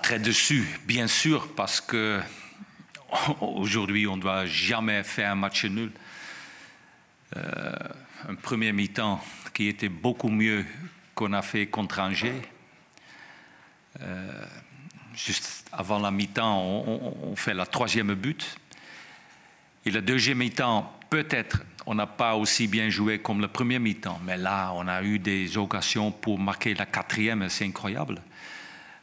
très déçu, bien sûr, parce que aujourd'hui, on ne doit jamais faire un match nul. Un premier mi-temps qui était beaucoup mieux qu'on a fait contre Angers. Juste avant la mi-temps, on fait la troisième but. Et le deuxième mi-temps, peut-être, on n'a pas aussi bien joué comme le premier mi-temps. Mais là, on a eu des occasions pour marquer la quatrième, c'est incroyable.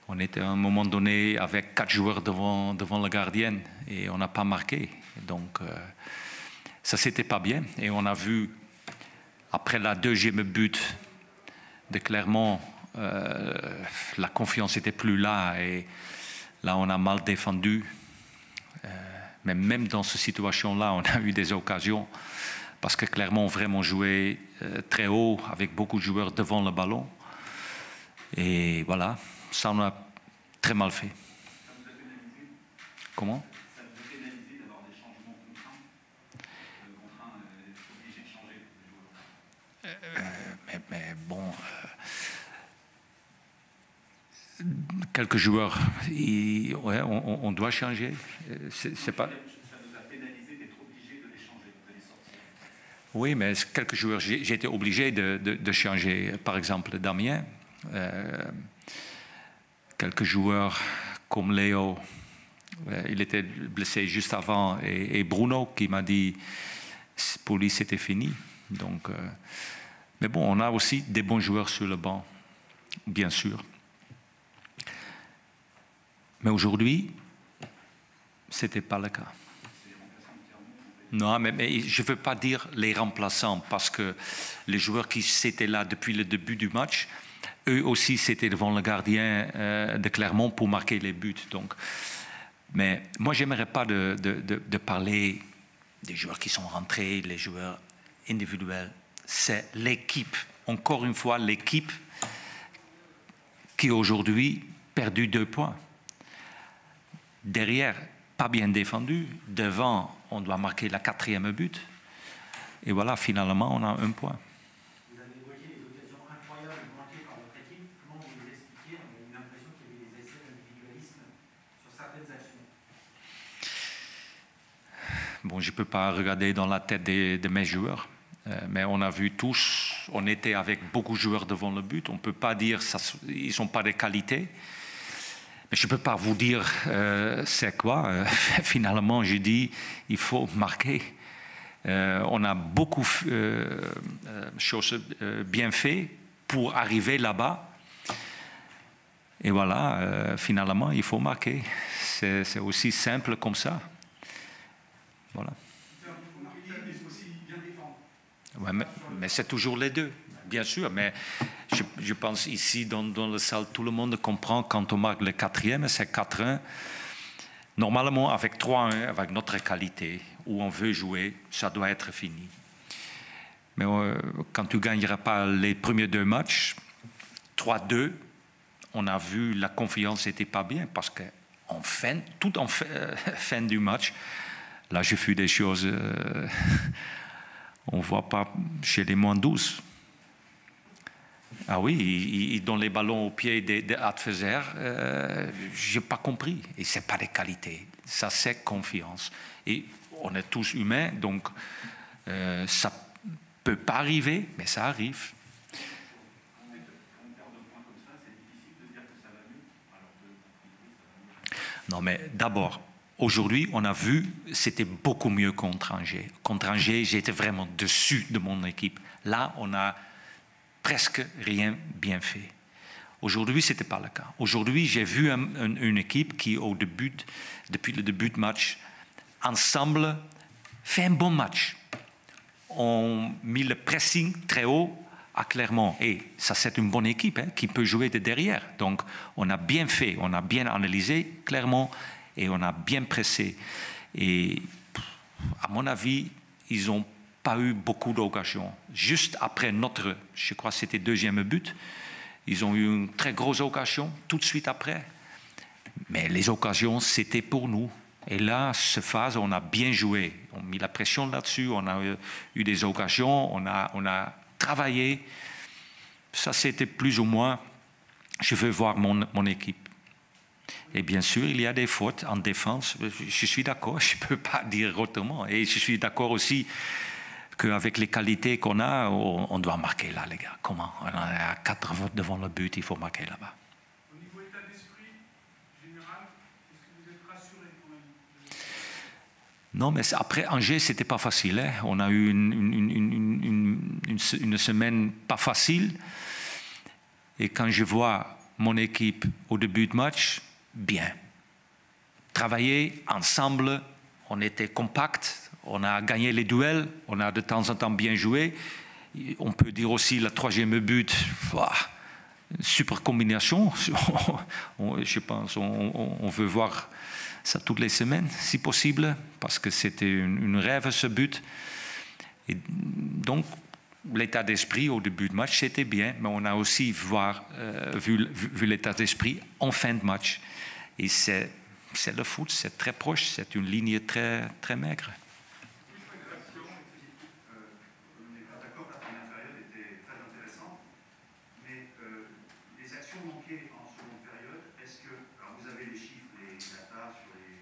On était à un moment donné avec 4 joueurs devant le gardien et on n'a pas marqué. Donc, ça, c'était pas bien. Et on a vu, après la deuxième but de Clermont, la confiance n'était plus là. Et là, on a mal défendu. Mais même dans cette situation-là, on a eu des occasions parce que Clermont vraiment joué très haut avec beaucoup de joueurs devant le ballon. Et voilà, ça on a très mal fait. Ça vous a pénalisé? Comment? Ça vous a pénalisé d'avoir des changements contraints? Contraints, obligés de changer les joueurs? Mais bon, quelques joueurs, ouais, on doit changer. C'est pas... Ça vous a pénalisé d'être obligé de les changer, de les sortir? Oui, mais quelques joueurs, j'ai été obligé de changer. Par exemple, Damien. Quelques joueurs comme Léo, il était blessé juste avant, et Bruno qui m'a dit pour lui c'était fini. Donc, mais bon, on a aussi des bons joueurs sur le banc, bien sûr. Mais aujourd'hui, ce n'était pas le cas. Non, mais je ne veux pas dire les remplaçants, parce que les joueurs qui étaient là depuis le début du match, eux aussi, c'était devant le gardien de Clermont pour marquer les buts. Donc, mais moi, je n'aimerais pas de parler des joueurs qui sont rentrés, les joueurs individuels. C'est l'équipe, encore une fois, l'équipe qui aujourd'hui perdu 2 points. Derrière, pas bien défendu. Devant, on doit marquer la 4e but. Et voilà, finalement, on a 1 point. Vous avez évoqué les occasions incroyables manquées par votre équipe. Comment vous les expliquez? On a eu l'impression qu'il y avait des essais d'individualisme sur certaines actions. Bon, je ne peux pas regarder dans la tête de mes joueurs, mais on a vu tous, on était avec beaucoup de joueurs devant le but. On ne peut pas dire qu'ils ne sont pas de qualité. Mais je ne peux pas vous dire c'est quoi. Finalement, j'ai dit il faut marquer. On a beaucoup de choses bien faites pour arriver là-bas. Et voilà, finalement, il faut marquer. C'est aussi simple comme ça. Voilà. Il faut marquer, mais aussi bien défendre. Ouais, mais c'est toujours les deux, bien sûr. Mais je pense ici, dans la salle, tout le monde comprend quand on marque le 4e, c'est 4-1. Normalement, avec 3-1, avec notre qualité, où on veut jouer, ça doit être fini. Mais quand tu ne gagneras pas les premiers 2 matchs, 3-2, on a vu la confiance n'était pas bien, parce qu'en fin, tout en fin du match, là, j'ai vu des choses on ne voit pas chez les moins 12. Ah oui, ils donnent les ballons aux pieds des adversaires. Je n'ai pas compris. Et ce n'est pas des qualités. Ça, c'est confiance. Et on est tous humains, donc ça ne peut pas arriver, mais ça arrive. Non, mais d'abord, aujourd'hui, on a vu, c'était beaucoup mieux contre Angers. Contre Angers, j'étais vraiment dessus de mon équipe. Là, on a presque rien bien fait. Aujourd'hui, ce n'était pas le cas. Aujourd'hui, j'ai vu une équipe qui, depuis le début de match, ensemble, fait un bon match. On a mis le pressing très haut à Clermont. Et ça, c'est une bonne équipe qui peut jouer de derrière. Donc, on a bien fait, on a bien analysé Clermont et on a bien pressé. Et à mon avis, ils n'ont pas eu beaucoup d'occasions. Juste après notre, je crois que c'était 2e but, ils ont eu une très grosse occasion tout de suite après. Mais les occasions, c'était pour nous. Et là, cette phase, on a bien joué. On a mis la pression là-dessus, on a eu des occasions, on a travaillé. Ça, c'était plus ou moins, je veux voir mon équipe. Et bien sûr, il y a des fautes en défense. Je suis d'accord, je ne peux pas dire autrement. Et je suis d'accord aussi qu'avec les qualités qu'on a, on doit marquer là, les gars. Comment? On est à 4 votes devant le but, il faut marquer là-bas. Au niveau état d'esprit général, est-ce que vous êtes rassuré quand même? Non, mais après Angers, ce n'était pas facile. Hein. On a eu une semaine pas facile. Et quand je vois mon équipe au début de match, bien. Travailler ensemble, on était compact, on a gagné les duels, on a de temps en temps bien joué. On peut dire aussi la troisième but, super combinaison. Je pense on veut voir ça toutes les semaines, si possible, parce que c'était une rêve ce but. Et donc, l'état d'esprit au début de match, c'était bien, mais on a aussi vu l'état d'esprit en fin de match. Et c'est le foot, c'est très proche, c'est une ligne très, très maigre. On n'est pas d'accord, la première période était très intéressante, mais les actions manquées en seconde période, est-ce que, alors vous avez les chiffres, les datas sur les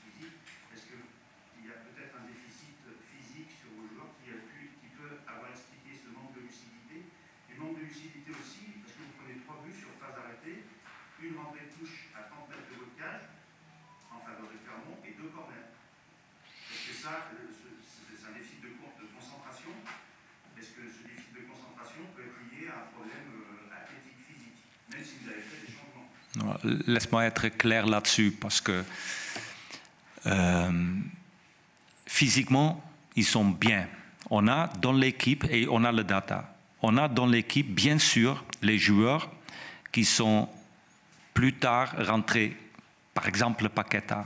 physiques, est-ce qu'il y a peut-être un déficit physique sur vos joueurs qui peut avoir expliqué ce manque de lucidité? Et manque de lucidité aussi, parce que vous prenez 3 buts sur phase arrêtée, une rentrée de touche à 30 mètres de votre cage, en faveur de Clermont, et 2 corners. Est-ce que ça, c'est un déficit de concentration? Est-ce que ce déficit de concentration peut être lié à un problème athlétique physique, même si vous avez fait des changements? Laisse-moi être clair là-dessus, parce que physiquement, ils sont bien. On a dans l'équipe, et on a le data, on a dans l'équipe, bien sûr, les joueurs qui sont plus tard rentrés, par exemple le Paqueta.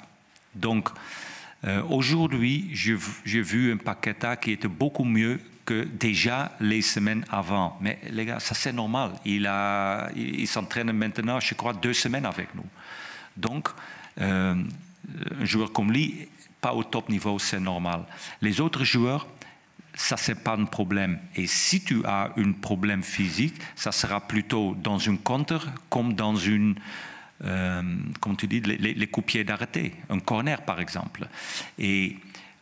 Donc, aujourd'hui, j'ai vu un Paqueta qui était beaucoup mieux que déjà les semaines avant. Mais les gars, ça c'est normal. Il s'entraîne maintenant, je crois, 2 semaines avec nous. Donc, un joueur comme lui, pas au top niveau, c'est normal. Les autres joueurs, ça c'est pas un problème. Et si tu as un problème physique, ça sera plutôt dans une contre comme dans une... comme tu dis, les coups de pied d'arrêté, un corner par exemple. Et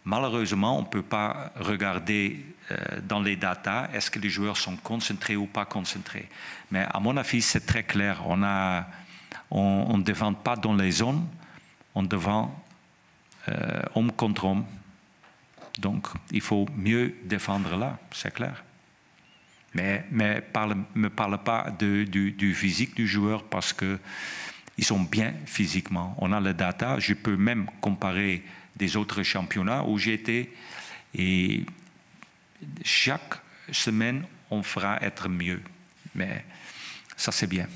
malheureusement, on ne peut pas regarder dans les datas est-ce que les joueurs sont concentrés ou pas concentrés. Mais à mon avis, c'est très clair. On ne défend pas dans les zones, on défend homme contre homme. Donc, il faut mieux défendre là, c'est clair. Mais ne me parle pas du physique du joueur parce que ils sont bien physiquement. On a le data. Je peux même comparer des autres championnats où j'étais. Et chaque semaine, on fera être mieux. Mais ça, c'est bien.